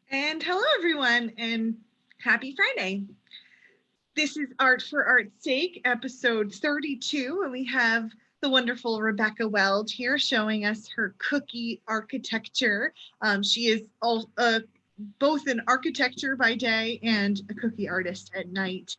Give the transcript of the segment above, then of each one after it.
And hello, everyone, and happy Friday. This is Art for Art's Sake, episode 32, and we have the wonderful Rebecca Weld here showing us her cookie architecture. She is both an architecture by day and a cookie artist at night.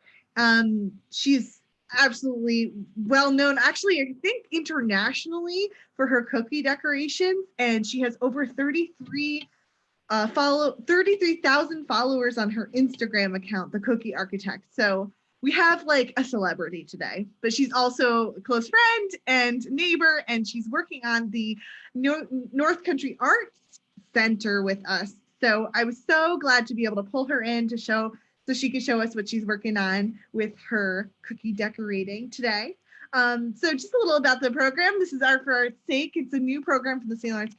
She's absolutely well known, actually, I think internationally for her cookie decorations, and she has over 33,000 followers on her Instagram account, The Cookie Architect. So we have like a celebrity today, but she's also a close friend and neighbor, and she's working on the North Country Arts Center with us. So I was so glad to be able to pull her in to so she could show us what she's working on with her cookie decorating today. So just a little about the program. This is Art for Art's Sake. It's a new program from the St. Lawrence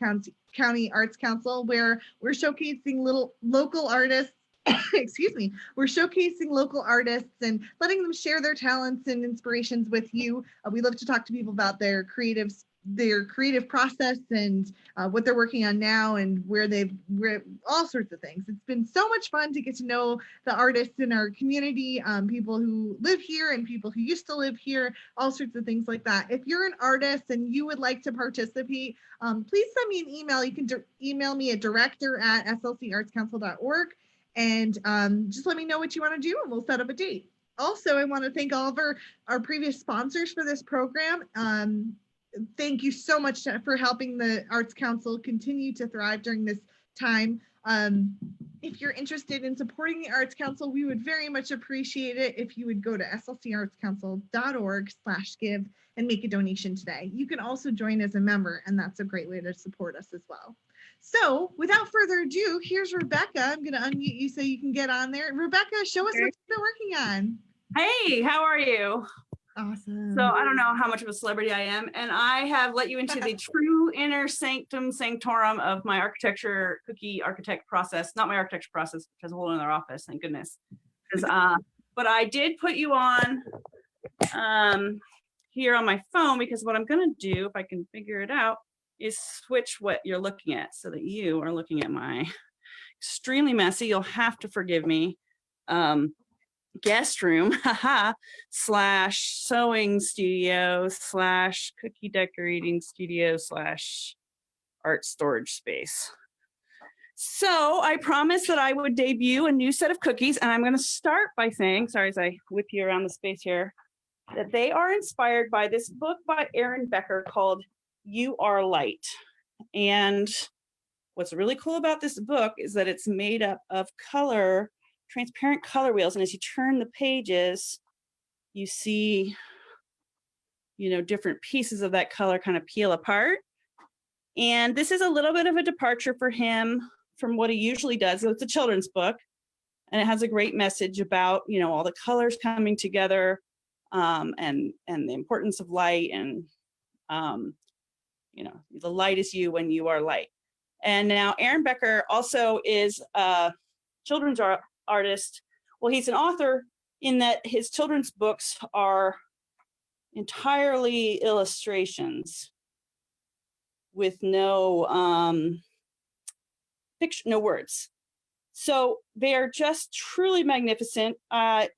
County Arts Council where we're showcasing local artists. Excuse me. We're showcasing local artists and letting them share their talents and inspirations with you. We love to talk to people about their creative process and what they're working on now and where all sorts of things. It's been so much fun to get to know the artists in our community, people who live here and people who used to live here, all sorts of things like that. If you're an artist and you would like to participate, please send me an email. You can email me at director@slcartscouncil.org and just let me know what you want to do and we'll set up a date. Also, I want to thank all of our previous sponsors for this program. Thank you so much for helping the Arts Council continue to thrive during this time. If you're interested in supporting the Arts Council, we would very much appreciate it if you would go to slcartscouncil.org/give and make a donation today. You can also join as a member, and that's a great way to support us as well. So without further ado, here's Rebecca. I'm going to unmute you so you can get on there. Rebecca, show us what you've been working on. Hey, how are you? Awesome. So I don't know how much of a celebrity I am, and I have let you into the true inner sanctum sanctorum of my architecture cookie architect process. Not my architecture process, which has a whole other office, thank goodness. But I did put you on here on my phone because what I'm going to do, if I can figure it out, is switch what you're looking at so that you are looking at my extremely messy, you'll have to forgive me, guest room / sewing studio / cookie decorating studio / art storage space. So I promised that I would debut a new set of cookies, and I'm going to start by saying, sorry as I whip you around the space here, that they are inspired by this book by Aaron Becker called You Are Light. And what's really cool about this book is that it's made up of transparent color wheels, and as you turn the pages, you see, different pieces of that color kind of peel apart. And this is a little bit of a departure for him from what he usually does. It's a children's book, and it has a great message about, all the colors coming together, and the importance of light, and the light is you when you are light. And now Aaron Becker also is a children's artist. Well, he's an author in that his children's books are entirely illustrations with no picture, no words. So they are just truly magnificent.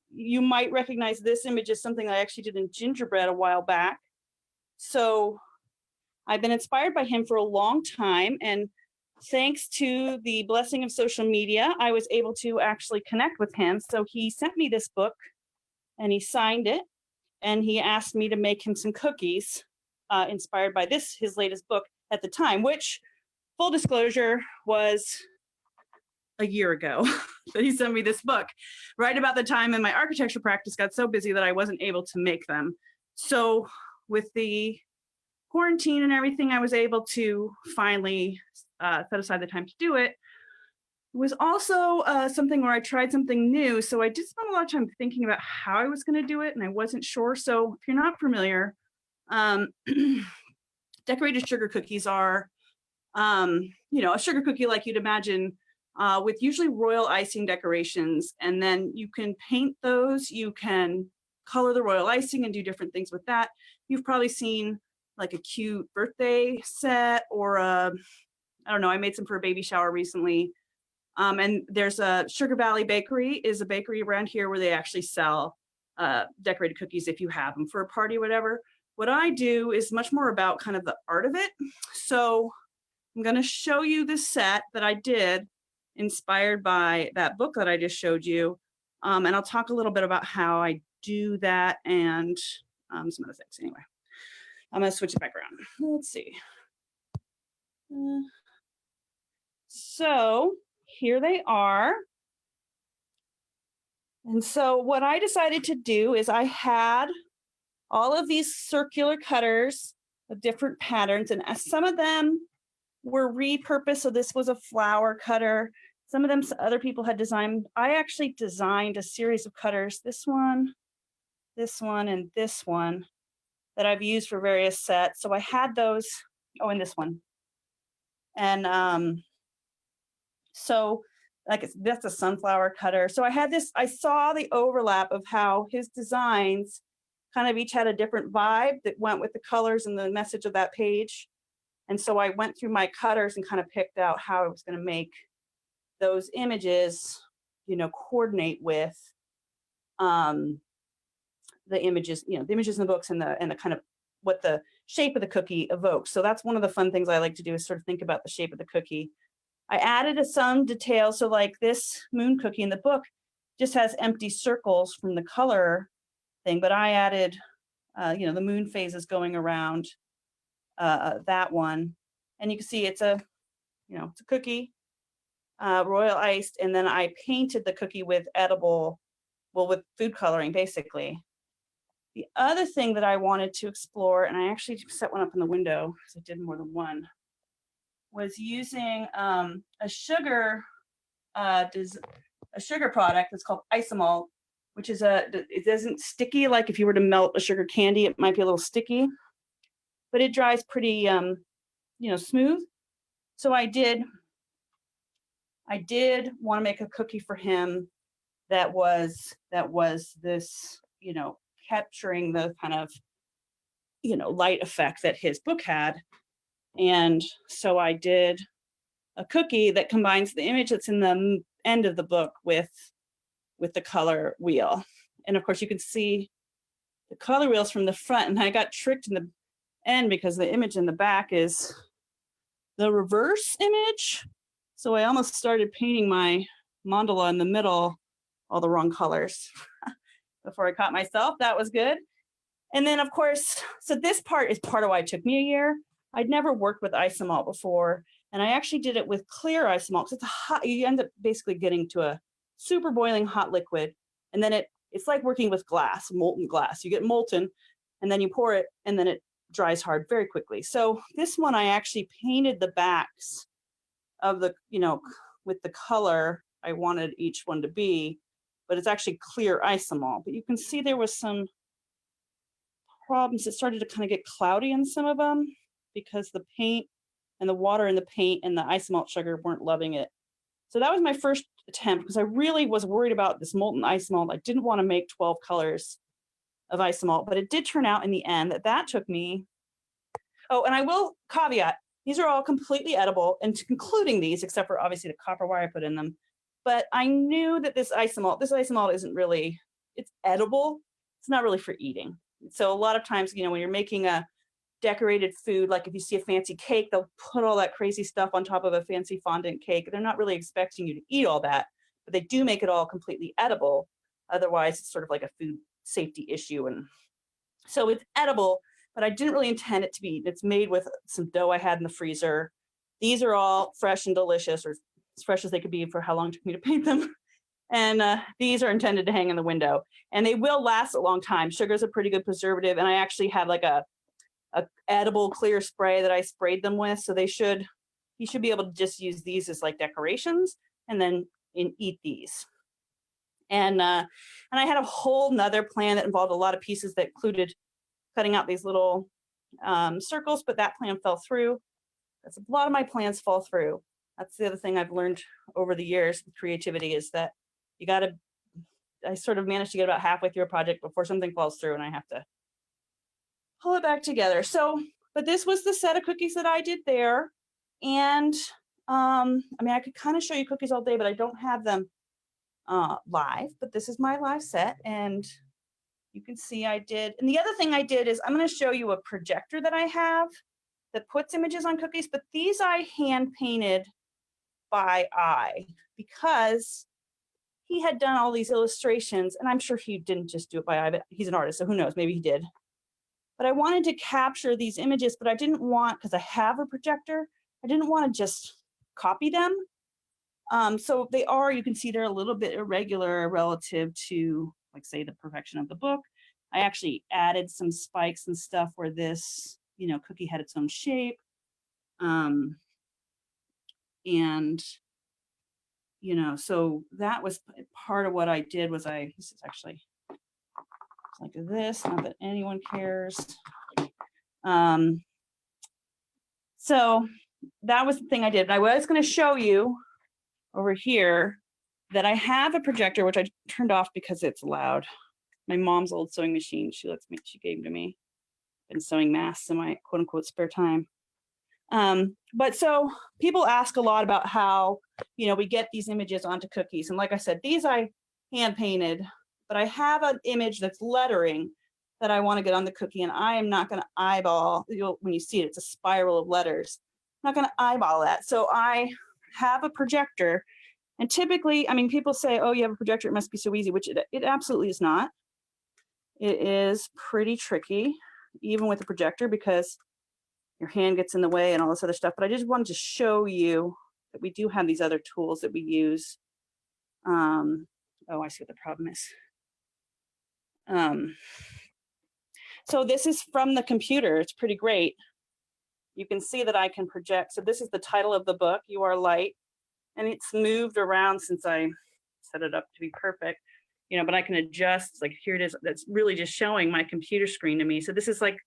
You might recognize this image as something I actually did in gingerbread a while back. So I've been inspired by him for a long time, and thanks to the blessing of social media, I was able to actually connect with him. So he sent me this book and he signed it, and he asked me to make him some cookies inspired by his latest book at the time, which, full disclosure, was a year ago that he sent me this book, right about the time in my architecture practice got so busy that I wasn't able to make them. So with the quarantine and everything, I was able to finally set aside the time to do it. It was also something where I tried something new. So I did spend a lot of time thinking about how I was going to do it, and I wasn't sure. So if you're not familiar, decorated sugar cookies are, a sugar cookie like you'd imagine, with usually royal icing decorations. And then you can paint those, you can color the royal icing and do different things with that. You've probably seen like a cute birthday set, or I don't know, I made some for a baby shower recently. And there's a Sugar Valley Bakery is a bakery around here where they actually sell decorated cookies if you have them for a party, whatever. What I do is much more about kind of the art of it. So I'm going to show you this set that I did inspired by that book that I just showed you. And I'll talk a little bit about how I do that and some other things. Anyway, I'm going to switch the background. Let's see. So here they are. And so what I decided to do is I had all of these circular cutters of different patterns, and some of them were repurposed. So this was a flower cutter. Some of them other people had designed. I actually designed a series of cutters, this one, and this one that I've used for various sets. So I had those, oh, and this one. And so like that's a sunflower cutter. So I had this, I saw the overlap of how his designs kind of each had a different vibe that went with the colors and the message of that page. And so I went through my cutters and kind of picked out how I was going to make those images, you know, coordinate with the images, you know, the images in the books and the kind of what the shape of the cookie evokes. So that's one of the fun things I like to do is sort of think about the shape of the cookie. I added some details. So like this moon cookie in the book just has empty circles from the color thing, but I added, you know, the moon phases going around that one. And you can see it's a, you know, it's a cookie, royal iced, and then I painted the cookie with edible, well, with food coloring, basically. The other thing that I wanted to explore, and I actually set one up in the window because I did more than one, was using a sugar product that's called isomalt, which is it isn't sticky. Like if you were to melt a sugar candy, it might be a little sticky, but it dries pretty, you know, smooth. So I did want to make a cookie for him that was this, you know, capturing the kind of, you know, light effect that his book had. And so I did a cookie that combines the image that's in the end of the book with the color wheel. And of course you can see the color wheels from the front, and I got tricked in the end because the image in the back is the reverse image. So I almost started painting my mandala in the middle all the wrong colors before I caught myself. That was good. And then of course, so this part is part of why it took me a year. I'd never worked with isomalt before, and I actually did it with clear isomalt because it's hot. You end up basically getting to a super boiling hot liquid, and then it's like working with glass, molten glass. You get molten, and then you pour it, and then it dries hard very quickly. So this one, I actually painted the backs of the, you know, with the color I wanted each one to be, but it's actually clear isomalt. But you can see there was some problems. It started to kind of get cloudy in some of them because the paint and the water in the paint and the isomalt sugar weren't loving it. So that was my first attempt because I really was worried about this molten isomalt. I didn't want to make 12 colors of isomalt, but it did turn out in the end that took me. Oh, and I will caveat, these are all completely edible, and including these, except for obviously the copper wire I put in them. But I knew that this isomalt isn't really, it's edible. It's not really for eating. So a lot of times, you know, when you're making a decorated food, like if you see a fancy cake, they'll put all that crazy stuff on top of a fancy fondant cake. They're not really expecting you to eat all that, but they do make it all completely edible. Otherwise, it's sort of like a food safety issue. And so it's edible, but I didn't really intend it to be eaten. It's made with some dough I had in the freezer. These are all fresh and delicious, or as fresh as they could be for how long it took me to paint them. And these are intended to hang in the window, and they will last a long time. Sugar is a pretty good preservative, and I actually have like a edible clear spray that I sprayed them with, so he should be able to just use these as like decorations and then eat these. And I had a whole nother plan that involved a lot of pieces that included cutting out these little circles, but that plan fell through. That's a lot of my plans fall through. That's the other thing I've learned over the years with creativity is that I sort of managed to get about halfway through a project before something falls through and I have to pull it back together. So, but this was the set of cookies that I did there. And I mean, I could kind of show you cookies all day, but I don't have them live, but this is my live set, and you can see I did. And the other thing I did is I'm going to show you a projector that I have that puts images on cookies, but these I hand painted by eye because he had done all these illustrations, and I'm sure he didn't just do it by eye, but he's an artist, so who knows, maybe he did. But I wanted to capture these images, but I didn't want, because I have a projector, I didn't want to just copy them. So they are, you can see they're a little bit irregular relative to, like, say, the perfection of the book. I actually added some spikes and stuff where this, you know, cookie had its own shape. And, you know, so that was part of what I did was this is actually like this, not that anyone cares. So that was the thing I did. I was going to show you over here that I have a projector, which I turned off because it's loud. My mom's old sewing machine, she gave to me. Been sewing masks in my quote unquote spare time. But so people ask a lot about how, you know, we get these images onto cookies. And like I said, these I hand painted, but I have an image that's lettering that I want to get on the cookie, and I am not going to eyeball, when you see it, it's a spiral of letters. I'm not going to eyeball that. So I have a projector, and typically, I mean, people say, oh, you have a projector, it must be so easy, which it absolutely is not. It is pretty tricky, even with the projector, because your hand gets in the way and all this other stuff. But I just wanted to show you that we do have these other tools that we use. Oh, I see what the problem is. So this is from the computer. It's pretty great. You can see that I can project. So this is the title of the book, You Are Light. And it's moved around since I set it up to be perfect, you know, but I can adjust, like here it is. That's really just showing my computer screen to me. So this is like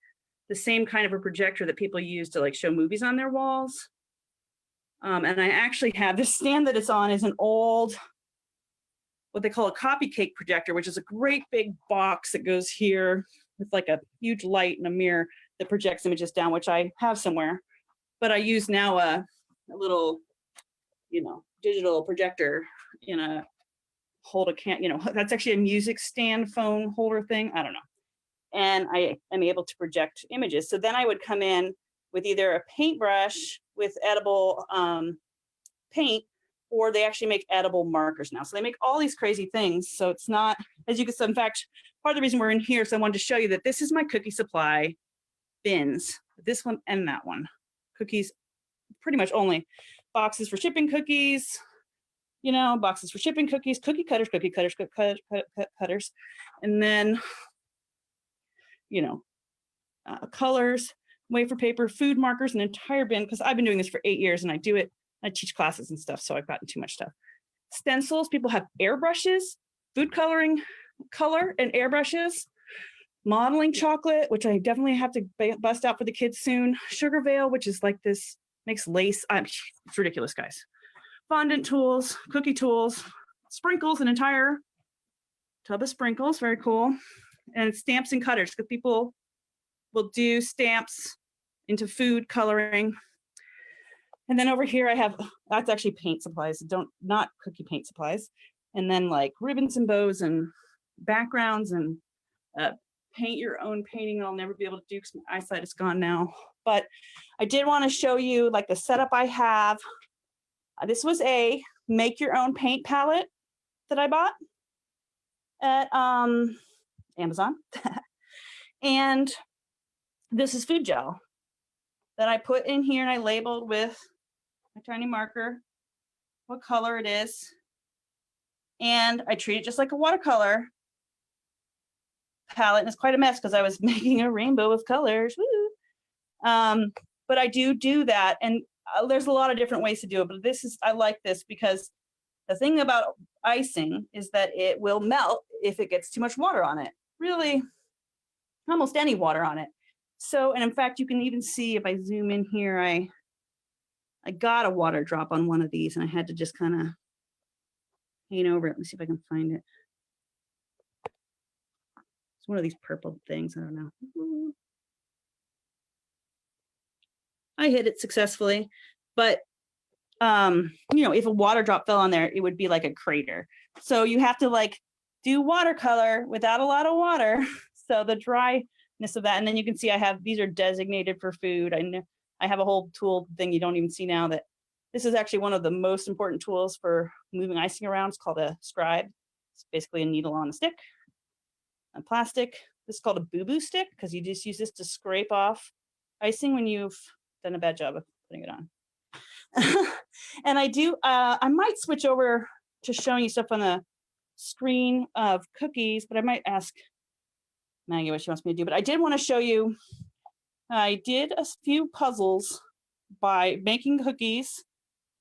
the same kind of a projector that people use to like show movies on their walls. And I actually have this stand that it's on is an old, what they call a copy cake projector, which is a great big box that goes here with like a huge light and a mirror that projects images down, which I have somewhere. But I use now a little, you know, digital projector in a you know, that's actually a music stand phone holder thing. I don't know. And I am able to project images. So then I would come in with either a paintbrush with edible paint, or they actually make edible markers now. So they make all these crazy things. So it's not, as you can see, in fact, part of the reason we're in here is I wanted to show you that this is my cookie supply bins, this one and that one. Cookies, pretty much only boxes for shipping cookies, you know, boxes for shipping cookies, cookie cutters, cutters, and then, you know, colors, wafer paper, food markers, an entire bin, because I've been doing this for 8 years and I do it. I teach classes and stuff, so I've gotten too much stuff. Stencils, people have airbrushes, food coloring, color and airbrushes, modeling chocolate, which I definitely have to bust out for the kids soon. Sugar veil, which is like this, makes lace. It's ridiculous, guys. Fondant tools, cookie tools, sprinkles, an entire tub of sprinkles, very cool. And stamps and cutters, because people will do stamps into food coloring. And then over here I have, that's actually paint supplies, not cookie paint supplies. And then like ribbons and bows and backgrounds and paint your own painting. I'll never be able to do because my eyesight is gone now. But I did want to show you like the setup I have. This was a make your own paint palette that I bought at Amazon. And this is food gel that I put in here and I labeled with my tiny marker what color it is. And I treat it just like a watercolor palette. And it's quite a mess because I was making a rainbow of colors. Woo. But I do that. And there's a lot of different ways to do it. But I like this because the thing about icing is that it will melt if it gets too much water on it. Really, almost any water on it. So, and in fact, you can even see if I zoom in here, I got a water drop on one of these and I had to just kind of paint over it. Let me see if I can find it. It's one of these purple things. I don't know. I hit it successfully, but if a water drop fell on there, it would be like a crater. So you have to like do watercolor without a lot of water. So the dryness of that, and then you can see I have, these are designated for food. I have a whole tool thing you don't even see now, that this is actually one of the most important tools for moving icing around. It's called a scribe. It's basically a needle on a stick, a plastic. This is called a boo-boo stick because you just use this to scrape off icing when you've done a bad job of putting it on. And I might switch over to showing you stuff on the screen of cookies, but I might ask Maggie what she wants me to do. But I did want to show you, I did a few puzzles by making cookies,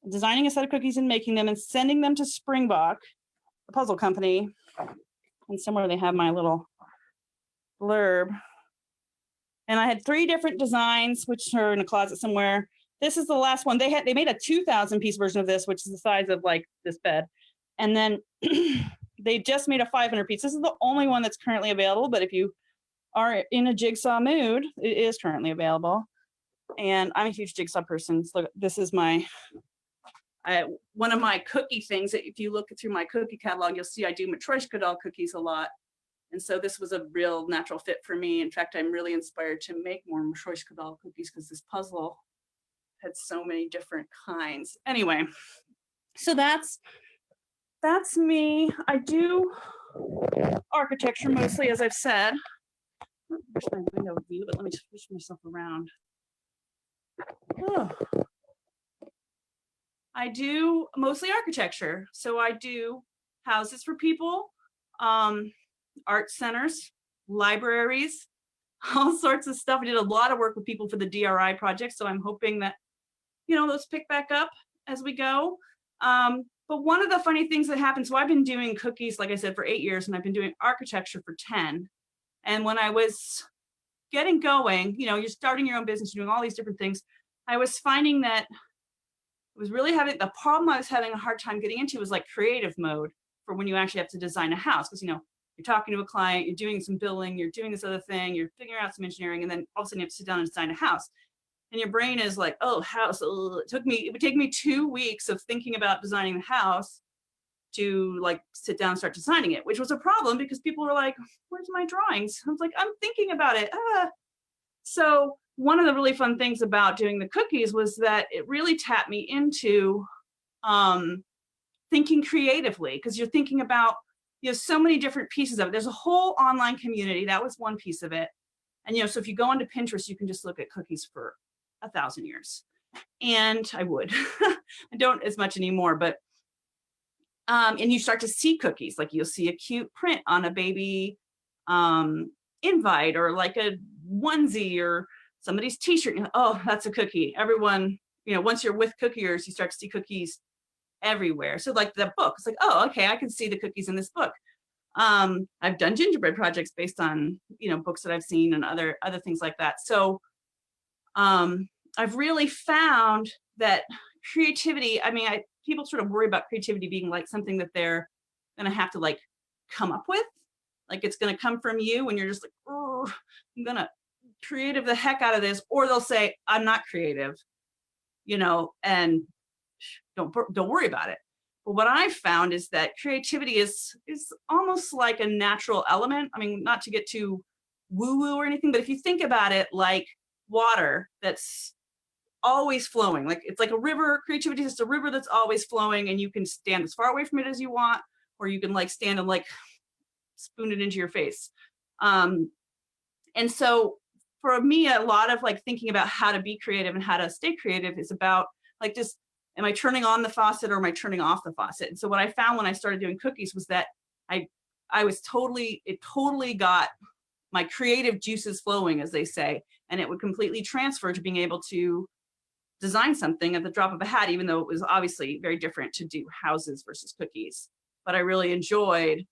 designing a set of cookies and making them and sending them to Springbok, the puzzle company. And somewhere they have my little blurb. And I had 3 different designs, which are in a closet somewhere. This is the last one. They made a 2,000 piece version of this, which is the size of like this bed. And then they just made a 500 piece. This is the only one that's currently available, but if you are in a jigsaw mood, it is currently available. And I'm a huge jigsaw person. So this is one of my cookie things that if you look through my cookie catalog, you'll see I do Matryoshka doll cookies a lot. And so this was a real natural fit for me. In fact, I'm really inspired to make more Matryoshka doll cookies because this puzzle had so many different kinds. Anyway, so that's me. I do architecture mostly, as I've said. There's my window view, but let me just push myself around. Oh. I do mostly architecture. So I do houses for people, art centers, libraries, all sorts of stuff. I did a lot of work with people for the DRI project. So I'm hoping that, those pick back up as we go. But one of the funny things that happened, so I've been doing cookies, like I said, for 8 years, and I've been doing architecture for 10. And when I was getting going, you're starting your own business, you're doing all these different things. I was finding that I was really having, the problem I was having a hard time getting into was like creative mode for when you actually have to design a house. Because, you're talking to a client, you're doing some billing, you're doing this other thing, you're figuring out some engineering, and then all of a sudden you have to sit down and design a house. And your brain is like, oh, house. It would take me 2 weeks of thinking about designing the house to like sit down and start designing it, which was a problem because people were like, where's my drawings? I was like, I'm thinking about it. So one of the really fun things about doing the cookies was that it really tapped me into thinking creatively, because you're thinking about, so many different pieces of it. There's a whole online community. That was one piece of it. And, so if you go onto Pinterest, you can just look at cookies for 1,000 years. And I would. I don't as much anymore, but and you start to see cookies, like you'll see a cute print on a baby invite, or like a onesie or somebody's t-shirt. Oh, that's a cookie. Everyone, once you're with cookiers, you start to see cookies everywhere. So like the book, it's like, oh, okay, I can see the cookies in this book. I've done gingerbread projects based on, books that I've seen and other things like that. So I've really found that creativity, people sort of worry about creativity being like something that they're going to have to like come up with. Like it's going to come from you and you're just like, oh, I'm going to creative the heck out of this. Or they'll say, I'm not creative, and don't worry about it. But what I've found is that creativity is almost like a natural element. Not to get too woo-woo or anything, but if you think about it like water that's always flowing, like it's like a river. Creativity is just a river that's always flowing, and you can stand as far away from it as you want, or you can like stand and like spoon it into your face. And so for me, a lot of like thinking about how to be creative and how to stay creative is about like, just, am I turning on the faucet or am I turning off the faucet? And so what I found when I started doing cookies was that it totally got my creative juices flowing, as they say, and it would completely transfer to being able to design something at the drop of a hat, even though it was obviously very different to do houses versus cookies. But I really enjoyed,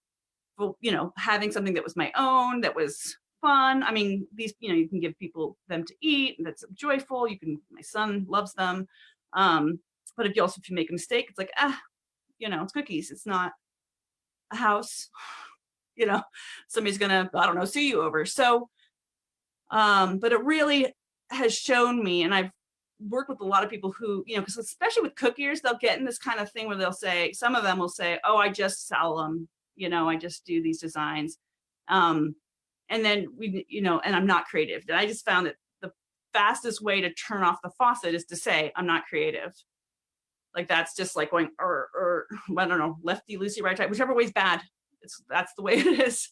having something that was my own, that was fun. These, you can give people them to eat, and that's joyful. My son loves them. But if you make a mistake, it's like, it's cookies. It's not a house, somebody's gonna, I don't know, sue you over. So, but it really has shown me, and I've work with a lot of people who, you know, because especially with cookiers, they'll get in this kind of thing where they'll say, some of them will say, oh, I just sell them, you know, I just do these designs. And then we, you know, and I'm not creative. And I just found that the fastest way to turn off the faucet is to say, I'm not creative. Like, that's just like going, or I don't know, lefty, loosey, right, whichever way's bad. That's the way it is.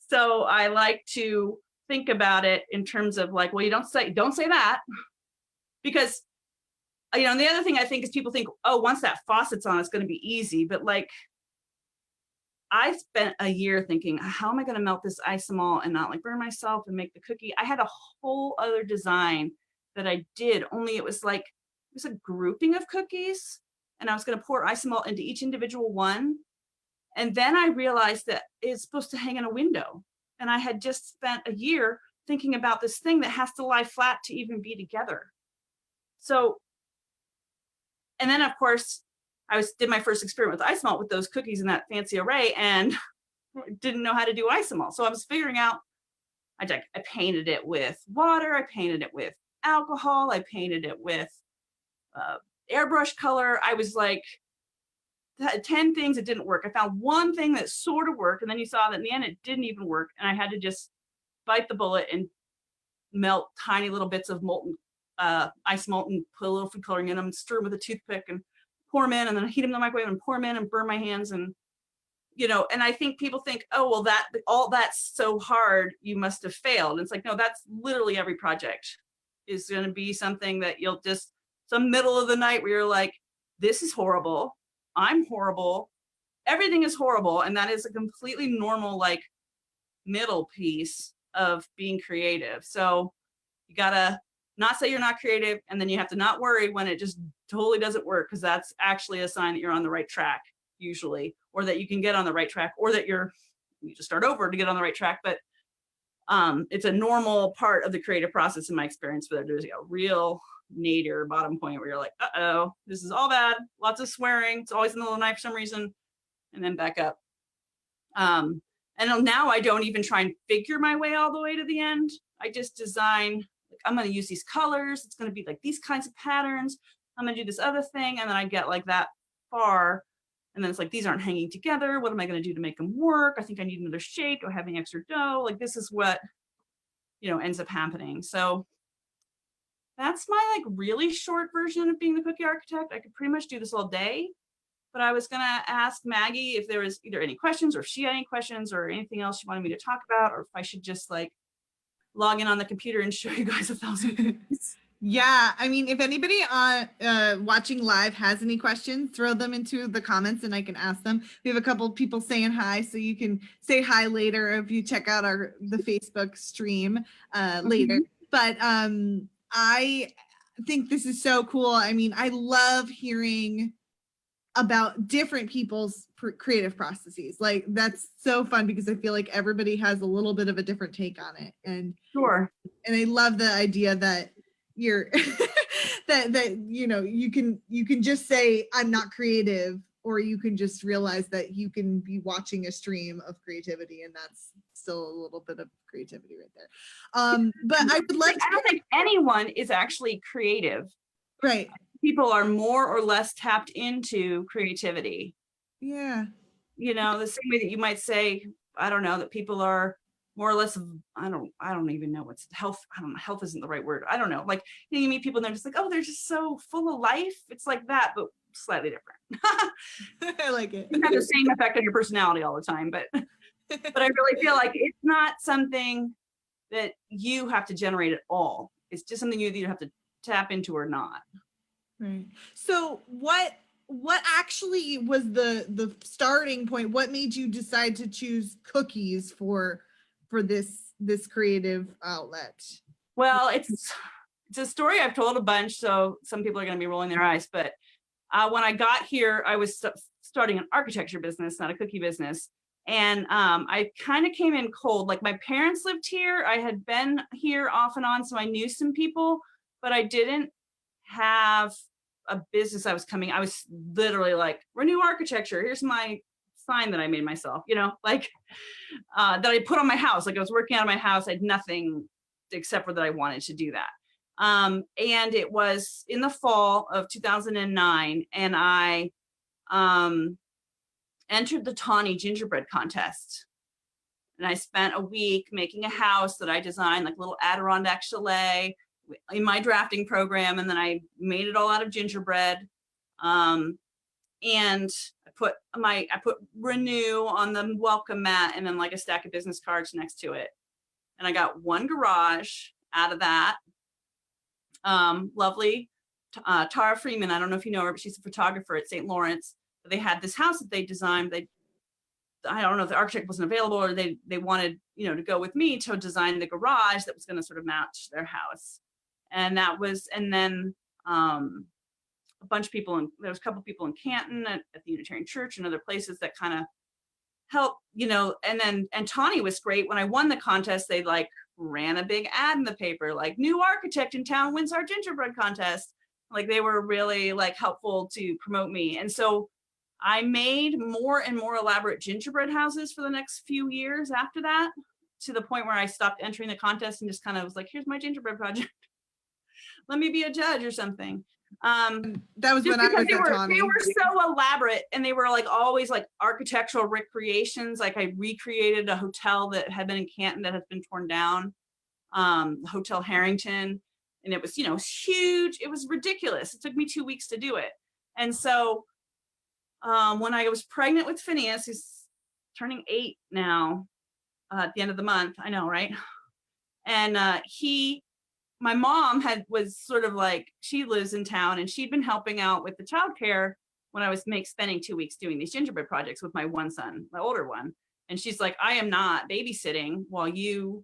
So I like to think about it in terms of like, well, you don't say that, because, you know, and the other thing I think is people think, oh, once that faucet's on, it's going to be easy. But like, I spent a year thinking, how am I going to melt this isomalt and not like burn myself and make the cookie? I had a whole other design that I did, only it was a grouping of cookies, and I was going to pour isomalt into each individual one. And then I realized that it's supposed to hang in a window. And I had just spent a year thinking about this thing that has to lie flat to even be together. So, and then of course, did my first experiment with isomalt with those cookies in that fancy array, and didn't know how to do isomalt. So I was figuring out, I painted it with water, I painted it with alcohol, I painted it with airbrush color. I was like, 10 things that didn't work. I found one thing that sort of worked, and then you saw that in the end it didn't even work, and I had to just bite the bullet and melt tiny little bits of molten ice malt and put a little food coloring in them, stir them with a toothpick and pour them in, and then heat them in the microwave and pour them in and burn my hands. And, you know, and I think people think, oh, well, all that's so hard, you must have failed. And it's like, no, that's literally every project is going to be something that you'll just, some middle of the night where you're like, this is horrible. I'm horrible. Everything is horrible. And that is a completely normal, like, middle piece of being creative. So you gotta not say you're not creative, and then you have to not worry when it just totally doesn't work, because that's actually a sign that you're on the right track usually, or that you can get on the right track, or that you just start over to get on the right track. But it's a normal part of the creative process in my experience, where there's a real nadir bottom point where you're like, uh-oh, this is all bad, lots of swearing, it's always in the middle of the night for some reason, and then back up. And now I don't even try and figure my way all the way to the end. I just design, like, I'm going to use these colors, it's going to be like these kinds of patterns, I'm going to do this other thing, and then I get like that far, and then it's like, these aren't hanging together, what am I going to do to make them work? I think I need another shape. Do I have any extra dough? Like, this is what, you know, ends up happening. So that's my like really short version of being the cookie architect. I could pretty much do this all day, but I was gonna ask Maggie if there was either any questions, or if she had any questions, or anything else she wanted me to talk about, or if I should just like log in on the computer and show you guys 1,000 things. Yeah, I mean, if anybody watching live has any questions, throw them into the comments and I can ask them. We have a couple of people saying hi, so you can say hi later if you check out the Facebook stream later. But I think this is so cool. I mean, I love hearing about different people's creative processes. Like, that's so fun, because I feel like everybody has a little bit of a different take on it. And Sure. And I love the idea that you're that you know, you can just say I'm not creative, or you can just realize that you can be watching a stream of creativity, and that's still a little bit of creativity right there. But I would like I don't think anyone is actually creative. Right. People are more or less tapped into creativity. Yeah. You know, the same way that you might say, I don't know, that people are more or less, I don't even know what's health. I don't know, health isn't the right word. I don't know. Like, you know, you meet people and they're just like, oh, they're just so full of life. It's like that, but slightly different. I like it. You have the same effect on your personality all the time, but I really feel like it's not something that you have to generate at all. It's just something you either have to tap into or not. Right. So what actually was the starting point? What made you decide to choose cookies for this creative outlet? Well, it's a story I've told a bunch, so some people are going to be rolling their eyes. But when I got here, I was starting an architecture business, not a cookie business. And I kind of came in cold. Like, my parents lived here. I had been here off and on, so I knew some people, but I didn't have a business. I was literally like, Renew Architecture. Here's my sign that I made myself, you know, like that I put on my house. Like, I was working out of my house. I had nothing except for that I wanted to do that. And it was in the fall of 2009, and I entered the Tawny gingerbread contest. And I spent a week making a house that I designed, like a little Adirondack chalet in my drafting program. And then I made it all out of gingerbread. And I put renew on the welcome mat, and then like a stack of business cards next to it. And I got one garage out of that. Lovely Tara Freeman, I don't know if you know her, but she's a photographer at St. Lawrence. They had this house that they designed. I don't know if the architect wasn't available, or they wanted, to go with me to design the garage that was going to sort of match their house. And then a bunch of people, there was a couple people in Canton at the Unitarian Church and other places that kind of helped, and Tawny was great. When I won the contest, they like ran a big ad in the paper, like, new architect in town wins our gingerbread contest. Like, they were really like helpful to promote me. And so I made more and more elaborate gingerbread houses for the next few years after that, to the point where I stopped entering the contest and just kind of was like, here's my gingerbread project. Let me be a judge or something. That was when I was at Tawny. They were so elaborate, and they were like always like architectural recreations. Like, I recreated a hotel that had been in Canton that has been torn down, Hotel Harrington, and it was, huge. It was ridiculous. It took me 2 weeks to do it. And so when I was pregnant with Phineas, who's turning 8 now, at the end of the month, I know, right? And my mom was sort of like, she lives in town, and she'd been helping out with the childcare when I was spending 2 weeks doing these gingerbread projects with my one son, my older one. And she's like, I am not babysitting while you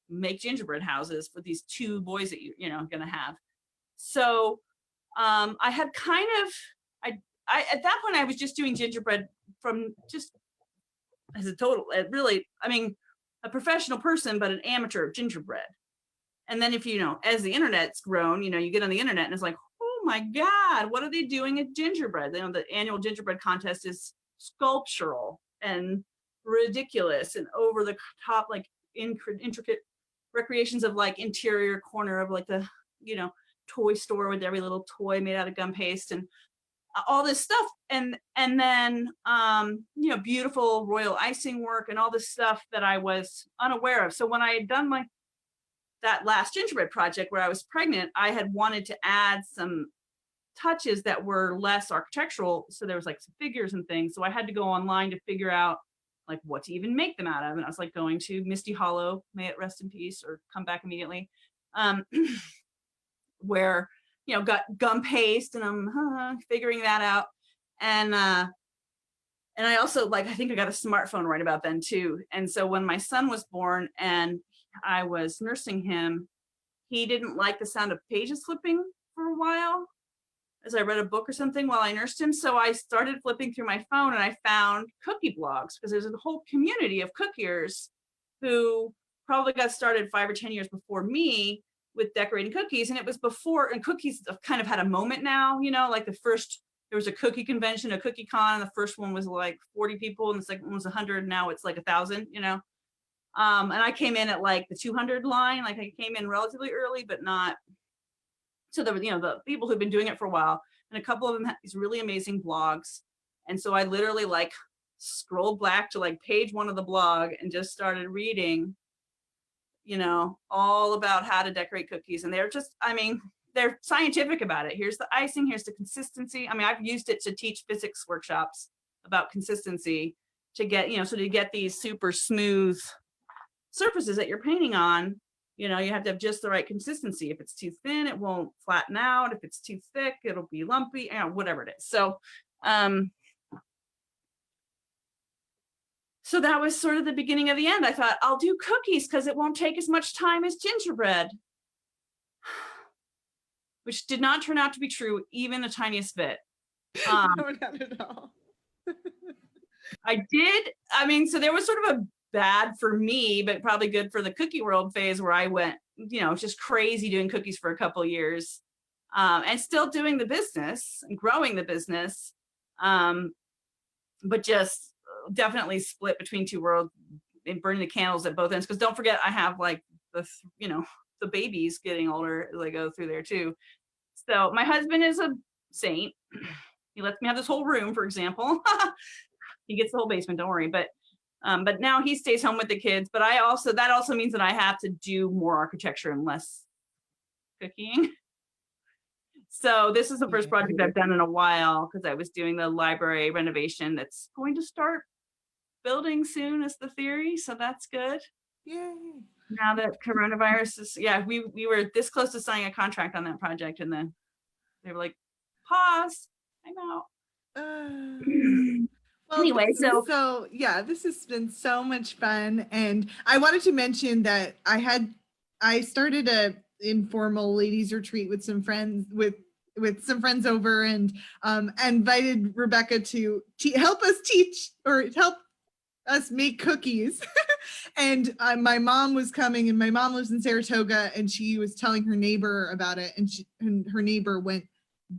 make gingerbread houses for these 2 boys that you're going to have. So I had kind of, I at that point I was just doing gingerbread from just as a total, really, a professional person, but an amateur gingerbread. And then if, as the internet's grown, you get on the internet and it's like, oh my God, what are they doing at gingerbread? The annual gingerbread contest is sculptural and ridiculous and over the top, like intricate recreations of like interior corner of like the, toy store with every little toy made out of gum paste and all this stuff. And then, beautiful royal icing work and all this stuff that I was unaware of. So when I had done that last gingerbread project where I was pregnant, I had wanted to add some touches that were less architectural. So there was like some figures and things. So I had to go online to figure out like what to even make them out of. And I was like going to Misty Hollow, may it rest in peace or come back immediately, where, got gum paste, and I'm figuring that out. And I also I think I got a smartphone right about then too. And so when my son was born and I was nursing him, he didn't like the sound of pages flipping for a while as I read a book or something while I nursed him. So I started flipping through my phone, and I found cookie blogs, because there's a whole community of cookiers who probably got started 5 or 10 years before me with decorating cookies. And it was before, and cookies have kind of had a moment now, like there was a cookie convention, a cookie con, and the first one was like 40 people, and the second one was 100. Now it's like 1,000, and I came in at like the 200 line. Like, I came in relatively early, but not. So there were, the people who've been doing it for a while, and a couple of them had these really amazing blogs. And so I literally like scrolled back to like page 1 of the blog and just started reading, all about how to decorate cookies. And they're just, they're scientific about it. Here's the icing, here's the consistency. I've used it to teach physics workshops about consistency to get, so to get these super smooth surfaces that you're painting on, you have to have just the right consistency. If it's too thin, it won't flatten out. If it's too thick, it'll be lumpy, whatever it is. So, so that was sort of the beginning of the end. I thought, I'll do cookies because it won't take as much time as gingerbread, which did not turn out to be true, even the tiniest bit. No, not at all. I did. So there was sort of a bad for me, but probably good for the cookie world phase where I went, just crazy doing cookies for a couple of years, and still doing the business and growing the business, but just definitely split between 2 worlds and burning the candles at both ends. Because don't forget, I have like the, the babies getting older as I go through there too. So my husband is a saint. He lets me have this whole room, for example. He gets the whole basement, don't worry. But now he stays home with the kids. But that also means that I have to do more architecture and less cooking. So this is the first project I've done in a while because I was doing the library renovation that's going to start building soon is the theory. So that's good. Yay. Now that coronavirus is, we were this close to signing a contract on that project, and then they were like, pause, I'm out. Well, Anyway, this has been so much fun. And I wanted to mention that I started a informal ladies retreat with some friends over, and invited Rebecca to help us teach or help us make cookies. And my mom was coming, and my mom lives in Saratoga, and she was telling her neighbor about it, and her neighbor went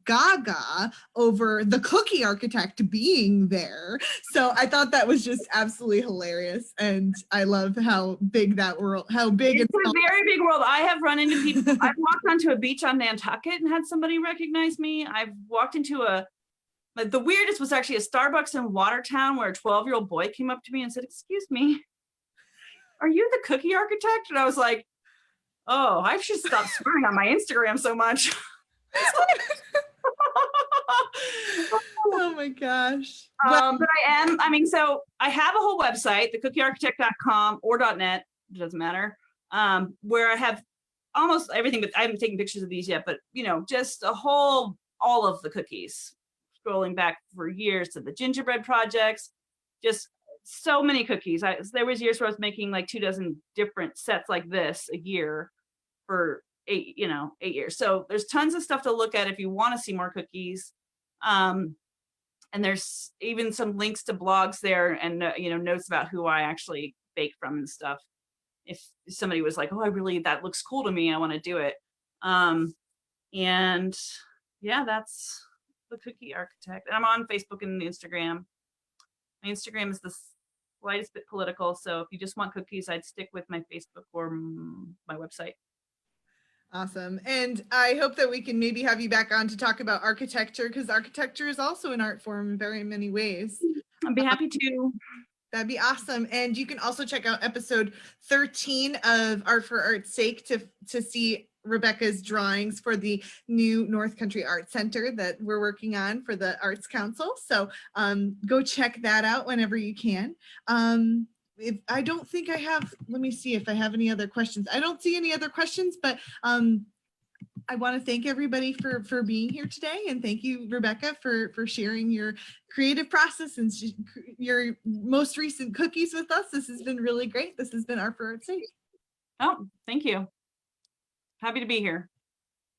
gaga over the cookie architect being there. So I thought that was just absolutely hilarious, and I love how big that world, it's a very big world. I have run into people. I've walked onto a beach on Nantucket and had somebody recognize me. I've walked into the weirdest was actually a Starbucks in Watertown where a 12-year-old boy came up to me and said, "Excuse me, are you the cookie architect?" And I was like, oh, I should stop swearing on my Instagram so much. Oh my gosh. But so I have a whole website, thecookiearchitect.com or .net, it doesn't matter, where I have almost everything, but I haven't taken pictures of these yet, but just all of the cookies, scrolling back for years to the gingerbread projects, just so many cookies. There was years where I was making like 24 different sets like this a year for 8 years. So there's tons of stuff to look at if you want to see more cookies. And there's even some links to blogs there and notes about who I actually bake from and stuff. If somebody was like, oh, that looks cool to me, I want to do it. And yeah, that's the Cookie Architect. And I'm on Facebook and Instagram. My Instagram is the slightest bit political, so if you just want cookies, I'd stick with my Facebook or my website. Awesome. And I hope that we can maybe have you back on to talk about architecture, because architecture is also an art form in very many ways. I'd be happy to. That'd be awesome. And you can also check out episode 13 of Art for Art's Sake to see Rebecca's drawings for the new North Country Art Center that we're working on for the Arts Council. So go check that out whenever you can. I don't think I have, let me see if I have any other questions. I don't see any other questions, but I want to thank everybody for being here today. And thank you, Rebecca, for sharing your creative process and your most recent cookies with us. This has been really great. This has been Art for Art's Sake. Oh, thank you. Happy to be here.